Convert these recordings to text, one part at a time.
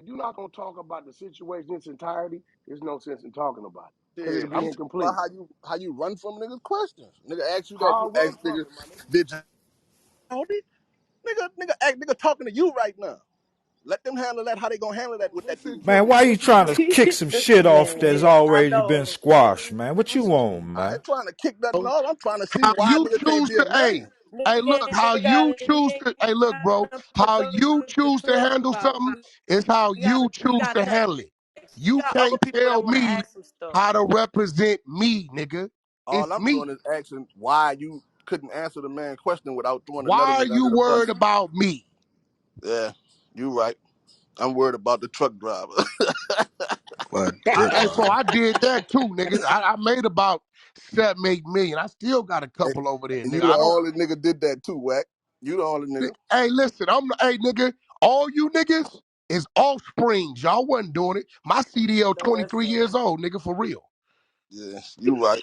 if you're not gonna talk about the situation in its entirety, there's no sense in talking about it because Shit, it'll I'm be talking about incomplete. how you run from niggas' questions. Nigga ask you that, How you I run ask from nigga, it, my nigga. did you hold it? Nigga talking to you right now. Let them handle that how they gonna handle that with What that dude. Man, why you situation? trying to kick some shit off that's Man, I already been know. squashed, man? What you want, I man? ain't trying to kick nothing off. I'm trying to see How why you nigga can't choose be a to, man. look, how you choose to, look, bro, how you choose to handle something is how you We choose got to handle it. You other can't people tell that want to me ask some stuff. how to represent me, nigga. All It's I'm doing me. is asking why you couldn't answer the man's question without throwing another Why are nigga you under the bus. worried about me? Yeah, you right. I'm worried about the truck driver. But good, Hey, man. so I did that too, nigga. I made about 7-8 million. I still got a And couple over there, you nigga. the I don't. only nigga did that too, Wack. You the only nigga. Hey, listen, hey, nigga, all you niggas is offsprings. Y'all wasn't doing it. My CDL No, that's 23 years old, nigga, for real. Yeah, you right.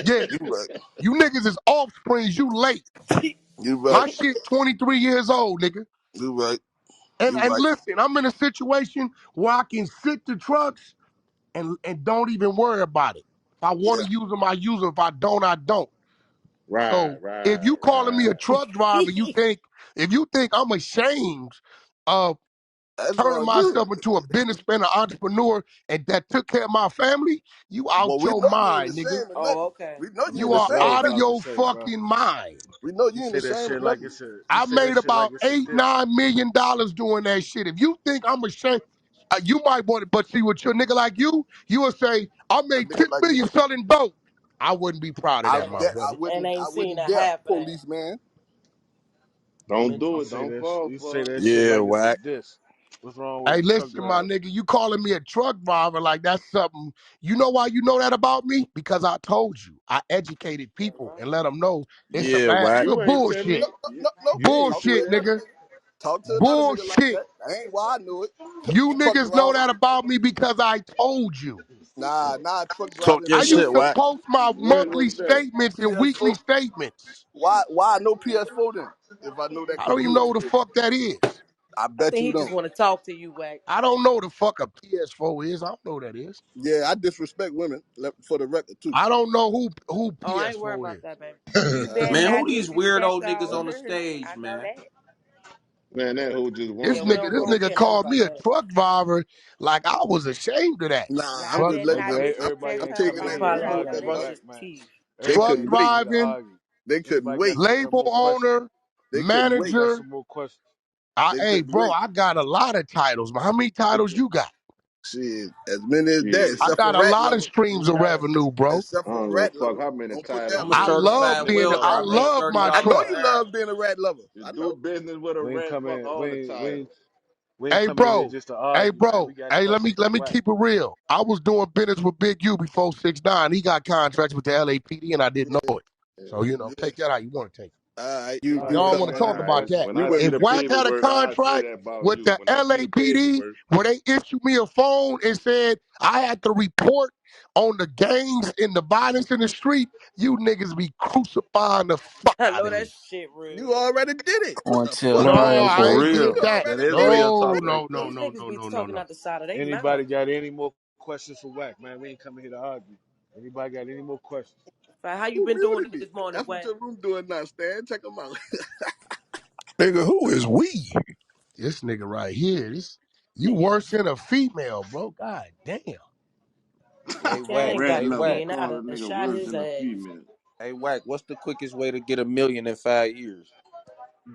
Yeah, You right. you niggas is offsprings. You late. You right. My shit 23 years old, nigga. You right. And You and right. listen, I'm in a situation where I can sit the trucks and don't even worry about it. If I want Yeah. to use them, I use them. If I don't, I don't. Right, So if right, you calling me a right. truck driver, if you think I'm ashamed of That's turning all you. myself into a businessman, an entrepreneur, and that took care of my family, you out Well, we your know you ain't mind, nigga. ashamed of Oh, nothing. okay. We know you You ain't are That's what I ashamed was of out of about nothing. to your say, bro. fucking mind. We know You you ain't say that ashamed of shit like nothing. it's a. You I say that made shit like about it's a eight, diss. $9 million doing that shit. If you think I'm ashamed, you might want it, but see, with your nigga like you will say, I A made nigga 10 like me. million selling dope. I wouldn't be proud of that, my I brother. And wouldn't. I ain't seen wouldn't a dare, half of that. policeman. You But say you you say don't that. fall You say for it. that shit Yeah, like it's a Wack. diss. What's wrong with Hey, the truck listen, my driver? nigga, you calling me a truck driver like that's something. You know why you know that about me? Because I told you. I educated people and let them know it's a Yeah, bag Wack. of You ain't tell bullshit. me. No. You ain't Talk to Bullshit, say that. another nigga. nigga. Talk to another nigga like Bullshit. that. That ain't why I knew it. You Fuck niggas know around. that about me because I told you. Nah, truck Talk driving your I PS4. used shit, to Wack. post my When monthly was that? statements and weekly PS4. statements. Why I know PS4 then? If I know that I don't couldn't even do it know who the for you. fuck that is. I I bet think you he just don't. want to talk to you, Wack. I don't know the fuck a PS4 is. I don't know who that is. Yeah, I disrespect women for the record too. I don't know who Oh, I ain't worried PS4 about is. that, baby. You been Man, how who these disrespect weirdo niggas all on the her. stage, I know man? that. Man, that hoe just This Yeah, wants we to nigga, don't this we don't troll. nigga care nothing called me about a that. truck driver like I was ashamed of that. Nah, Now I'm I just bet Hey, letting. not bro, everybody disrespect I'm ain't her taking coming like that. here to that. I'm I doing know argue, that that right. Wack, shit's man. teeth. They Everybody Truck couldn't ain't wait. coming here to driving, argue. They couldn't Anybody got wait. got label more questions? owner, They couldn't wait. Got manager. some more questions? They Hey, couldn't bro, wait. I got a lot of titles. Man. How many titles you got? Shit, as many as that, Shit. I except got for a rat lot of lover. streams of revenue, bro. Except I for don't give a rat fuck lover. how many Don't put titles that I'm a one you I on me. got. love certified Nigga, being, welder. I I make love my I know $30 truck. an you hour. love being a rat lover. you I do know. business with a we ain't rat, fuck coming. all the titles. We ain't Hey, coming here bro. just to Hey, argue, man. We bro. got Hey, questions for let me Wack. keep it real. I was doing business with Big U before 6ix9ine. He got contracts with the LAPD and I didn't know it. So, Yeah. take that how you want to take it. All right. All But You y'all right, don't cut. want to man. talk All about right. that. When We I see went. If the Wack had a paperwork, I'll say contract that about with you. the When I see the LAPD paperwork. where they issued me a phone and said I had to report on the gangs and the violence in the street, you niggas be crucifying the fuck I out know of that me. shit real. You already did it. What On the till fuck? No, Ryan No, I for Bull. ain't did real. You that. That already is a did it. real No, topic. no, no, These no, niggas no, be no, no, talking no. out the side of their mouth. Anybody got any more questions for Wack, man? We ain't coming here to argue. Anybody got any more questions? How you Who been doing muted me? this morning, That's what Wack? your room doing now, Stan. Check them out. Nigga, who is we? This nigga right here, you Nigga, worse than a female, bro. God damn. Hey, Wack. Kane Rat got Hey, to lover Wack. being out call a and nigga shot worse his than a ass. female. Hey, Wack. What's the quickest way to get $1 million in 5 years?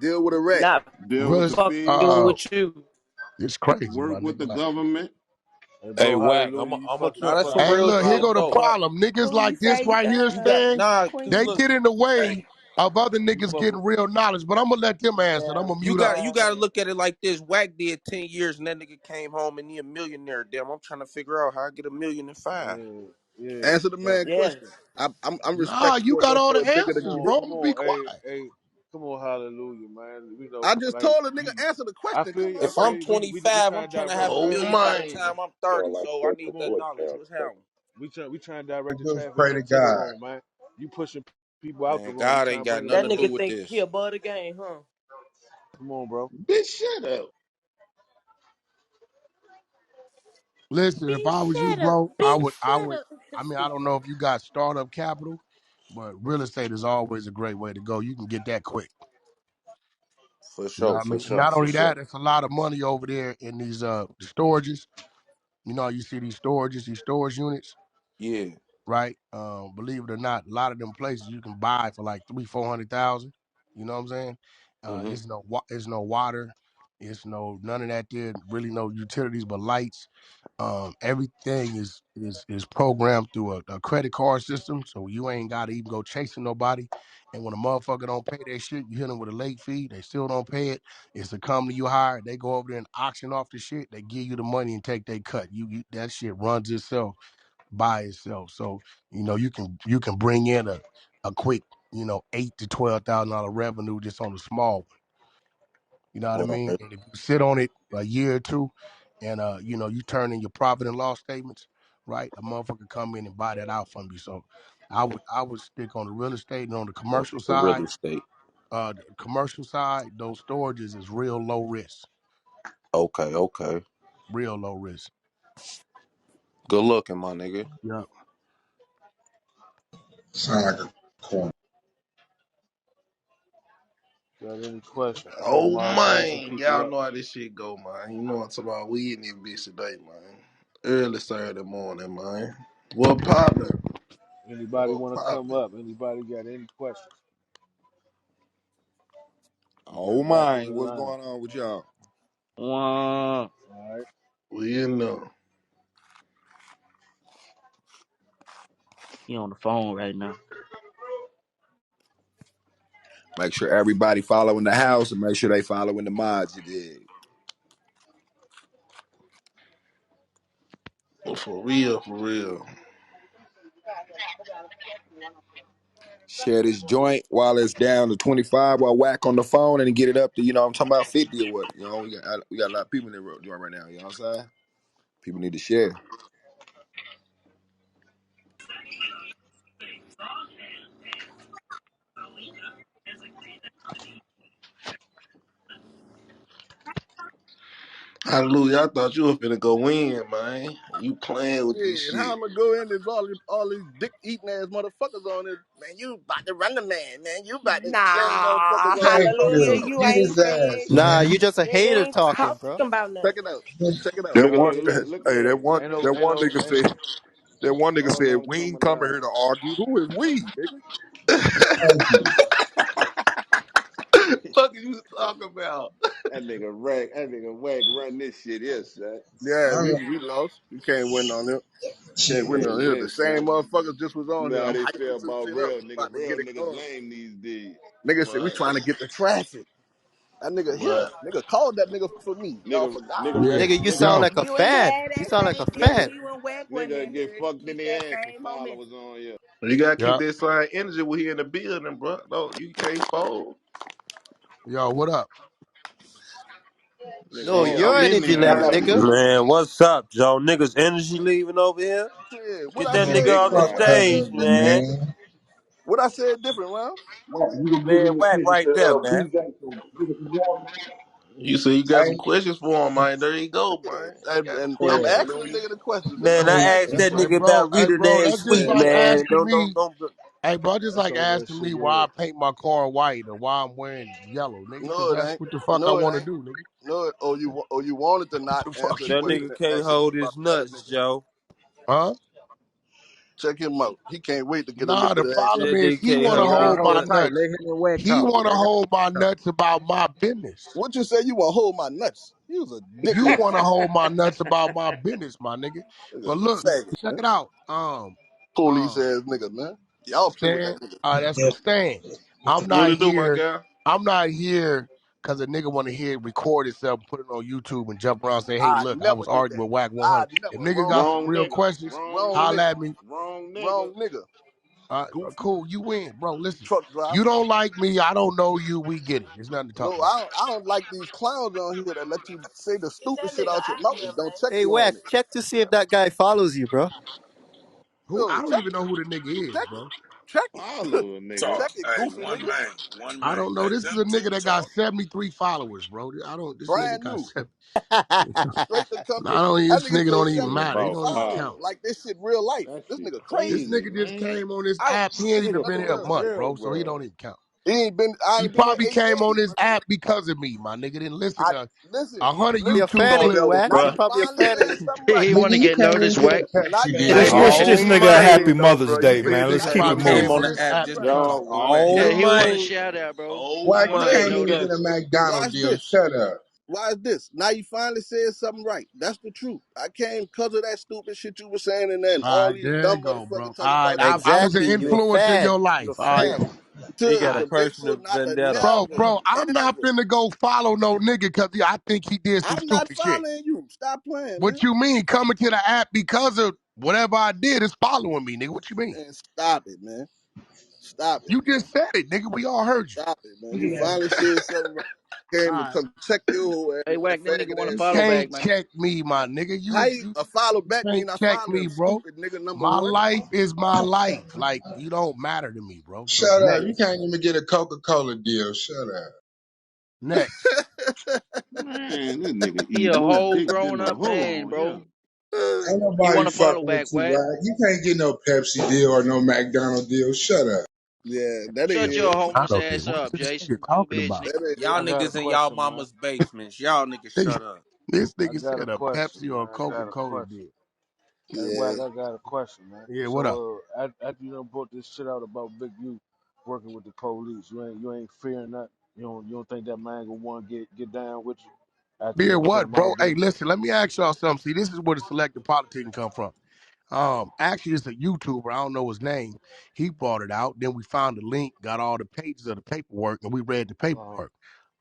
Deal with a rat. Not Deal with the Russ, fucking feds, with you. it's crazy, my work with nigga. the Like, government. Hey, Hey, bro, Wack, hallelujah, you I'm a fucked Nah, up, that's brother. some hey, real look, here shit go the though. problem. Niggas Who you like this say, right here, Stan, Nah, cause Queen? they look, get in the hey, way of other You niggas fuck getting with real knowledge. But I'm gonna let them answer. I'm Yeah, gonna you mute up. got you got to yeah. look at it like this. Wack did 10 years, and that nigga came home and he a millionaire. Damn, I'm trying to figure out how I get $1 million in 5. Yeah, yeah. Answer the man Yes. question. I'm Nah, you respectful got enough all for the a nigga to answers, be bro. Come Be on, quiet. come on, hallelujah, man. We know, I just like, told a nigga answer the I question. feel Come you, on, If man. I'm we 25, I'm trying to trying to have direct the $1 oh million by traffic. the my. time I'm 30. So I need that knowledge. What's happening? We trying to direct the Just traffic pray in to and to the God. room, man. You pushing people out the Man, room. We God trying ain't to got bring them nothing That to in the do nigga room. with think he this. above the game, huh? Come on, bro. Bitch, shut up. Listen, if Bitch, I was you, shut up. bro, Bitch, I shut would. up. I mean, I don't know if you got startup capital, but real estate is always a great way to go. You can get that quick. For You know sure, what I for mean? And sure, not for only sure. that, it's a lot of money over there in these storages. You know, you see these storages, these storage units, Yeah. right? Believe it or not, a lot of them places you can buy for like 300,000, 400,000. You know what I'm saying? Mm-hmm. It's no water, it's no none of that there. Really no utilities but lights. Everything is programmed through a credit card system, so you ain't got to even go chasing nobody. And when a motherfucker don't pay their shit, you hit them with a late fee. They still don't pay it. It's the company you hired. They go over there and auction off the shit. They give you the money and take their cut. You that shit runs itself by itself. So you can bring in a quick $8,000 to $12,000 revenue just on the small one. You know what I mean? Right. And if you sit on it a year or two, and you turn in your profit and loss statements, right? A motherfucker come in and buy that out from you. So I would stick on the real estate and on the commercial The real side. estate. The commercial side, those storages is real low risk, Okay, okay. real low risk. Good looking, my nigga. Yeah. Sound like a corner. Got any questions? Come Oh off mic and man, keep it y'all up. know how this shit go, man. You know what I'm talking about. We in this bitch today, man. Early Saturday morning, man. What partner? Anybody What want to come partner? up? Anybody got any questions? We Oh got Wack on my, the what's line. going on with y'all? Wow. All right. We in there. He on the phone right now. Make sure everybody following the house and make sure they following the mods. You did. For real, for real. Share this joint while it's down to 25 while Whack on the phone and get it up to, I'm talking about 50 or what. We got a lot of people in the joint right now. You know what I'm saying? People need to share. Hallelujah. I thought you was finna go in, man. You playing with this Yeah, and how shit. I'm gonna go in? There's all these dick eating ass motherfuckers on it. Man, you about to run the man, man. You about to same Nah, motherfuckers on here talking hallelujah. Thank about. you. You Get ain't his said ass, shit. Nah, you man. just a You hater ain't talking, bro. talking about Check nothing. it out. Get Check it out. That Look, one, look, look, look, hey, look. that one nigga Ain't said, that one nigga no said, one we ain't coming coming down. here to argue. Who is we, nigga? Thank you. Fuck you talking about? That nigga Wack run this shit here, son. Yeah, All right. we lost. You can't win on them. Can't Shit. win Can't on here. The win, same son. motherfuckers just was You on know here. how I'm they hyping feel some about shit up. real nigga. About to get Real it niggas going. lame these days. Nigga said we Right, trying to get the traffic. That nigga here. right. Nigga called that nigga for me. Y'all Nigga, forgot. nigga, Yeah. re- Nigga, you nigga, sound Yo. like a You ain't fan. had You that sound like a same energy fan. when Wack went nigga in get here. fucked in Keep the that ass for same momentum. followers on you. You gotta keep Yeah. that same energy when he in the building, bro. No, you can't fold. Yo. What up? Nigga No, Shit, on. your I'm in energy this left, bitch. nigga. Man, what's up, Joe? Niggas energy leaving over here? Shit. What Get I that Man, said nigga off the fuck what I that stage, said nigga, different. man. man. What I said different, man. What, you gonna give Man, him a Wack ticket right to there, man. BJ to give us some water? You say you got some Hey, questions for him, man. There you go, man. You got And I'm questions, yeah. asking the man. nigga the questions. The Man, nigga I ain't Hey, asking asked me that hey, questions questions. about Rita Bro, and that's just Sweet, like man. asking Don't, me. don't. Hey, bro, just That's like all that asking me shit why I is. paint my car white or why I'm wearing yellow, nigga. Because No, it that's ain't. what the fuck I No, it want to ain't. do, nigga. No, you wanted to What not the fuck answer a you That mean? question nigga and can't ask shit hold about his the other nuts, nigga. Joe. Huh? Check him out. He can't wait to get a little Nah, bit the of action. problem That is nigga he can't want to hold Man, his hold my hold nuts. tight. nuts. Let him and Wack He talk, want to nigga. hold my nuts about my business. What you say you want to hold my nuts? You was a dick You eater. want to hold my nuts about my business, my nigga. Nigga, But look, faggot, check man. it out. Police Um, ass nigga, man. Y'all play with that Stan, nigga. that's yeah. Stan. I'm What not it do, my here. guy? I'm not here because a nigga want to hear record himself, put it on YouTube, and jump around and say, "Hey, I look, I never was did arguing that. with Whack I 100." If never. nigga Wrong got some nigga. Wrong real nigga. questions, Wrong Wrong nigga. holla nigga. at me. Wrong nigga. Wrong nigga. Goofy. Cool, you win, bro. Listen, Truck driver. you don't like me. I don't know you. We get it. There's nothing to talk No, about. I don't like these clowns on here that let you say the Get stupid that shit nigga out your out of mouth here, and don't man. check Hey, you on Wack, it. check to see if that guy follows you, bro. Who? No, I don't check even know who the nigga is, check bro. Check it. Follow a nigga. Check it, goofy nigga. I don't know. This is a nigga that got 73 followers, bro. This nigga Brand got new. 70. Straight to come to I don't even, that this nigga nigga said don't even Nigga matter. He 73 about don't even followers. count. power. Like this shit real life. That This shit nigga This crazy. crazy, nigga just man. came on this I app. He ain't even Nigga been from here a the look, month, jail, bro. So he bro. don't even count. he ain't been I He ain't been here probably 8 came on days, this my nigga. app because of me, my nigga. Didn't listen I to listen, 100 He a listen. YouTube fan Oh, of clips. you, that was Wack. Now He you bro. probably a finally fan of said you. something right. He Nigga, want to you get can't even noticed, get a Wack. Now Pepsi you deal Let's finally or wish no said this Oh something nigga a right. happy man, Mother's He Day, said man. this Let's that app keep a it nigga Finally came fan said on of moving. the this something app app just right. to because talk. of Yo, me. Oh Yeah, he wanted a man, shout out, bro. oh why He you want to get can't man. even Listen, get a noticed. McDonald's watch deal? this. Shut up. Watch this. Now you finally said something right. That's the truth. I came because of that stupid shit you were saying and then All all right, these there you dumb go, motherfuckers bro. talking All right, about I was an Exactly. You a influence in fan. your You life. a All right. fan. he to got a the big personal foot, not the vendetta. never, Bro, I'm not never. finna go follow no nigga because I think he did some I'm not stupid shit. following you. Stop playing, What man. you mean? Coming to the app because of whatever I did is following me, nigga. What you mean? Man, stop it, man. Stop it, You man. just said it, nigga. We all heard you. Stop it, man. You finally said something right. All Came to right. come check your whole ass Hey, with that Wack, that nigga want faggot to ass You follow shit. back, can't man. check me, my nigga. How a follow You back mean can't I check follow me, him? bro. Stupid nigga number My one. life is my life. Like, you don't matter to me, bro. So Shut up. You next. can't even get a Coca-Cola deal. Shut up. Next. Man, this nigga He eat a more whole dick grown than a up hoe man, on bro. him. Ain't He nobody want to follow fucking with back, you, Wack. right? You can't get no Pepsi deal or no McDonald's deal. Shut up. Yeah, that Shut your is. I homeless don't think. ass What is up, this Jason. nigga You talking bitch about? nigga. That Y'all I is. got a niggas in y'all question, man. mama's basements. Y'all niggas Nigga, shut up. this I nigga got a said a question, Pepsi or a man. I got a Coca-Cola question. deal. Hey, Yeah. Wack, I got a question, man. Yeah, what up? So, after you done brought this shit out about Big U working with the police, you ain't fearing that? You don't think that man gonna want to get down with you after you Beer done put what, him bro? out Hey, there? listen, let me ask y'all something. See, this is where the selective politicking come from. Actually, it's a YouTuber. I don't know his name. He brought it out. Then we found the link, got all the pages of the paperwork, and we read the Uh, paperwork.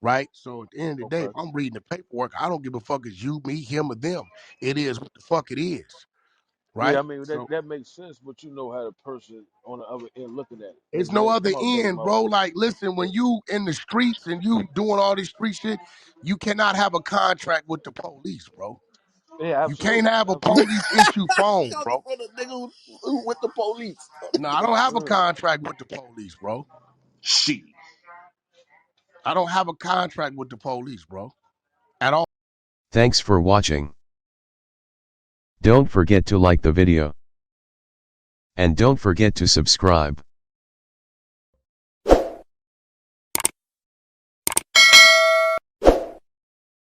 Right? So at the end of the day, if okay. I'm reading the paperwork, I don't give a fuck it's you, me, him, or them. It is what the fuck it is. Yeah, I Right? mean So that makes sense, but you know how the person on the other end looking at it. it's They no ain't other come out their end, mouth. bro. Like, listen, when you in the streets and you doing all this street shit, you cannot have a contract with the police, bro. Yeah, You can't absolutely, have a absolutely. police issue phone, Talking bro. for the nigga who with the police. No, I don't have a Yeah. contract with the police, bro. Shit. I don't have a contract with the police, bro. At all. Thanks for watching. Don't forget to like the video. And don't forget to subscribe.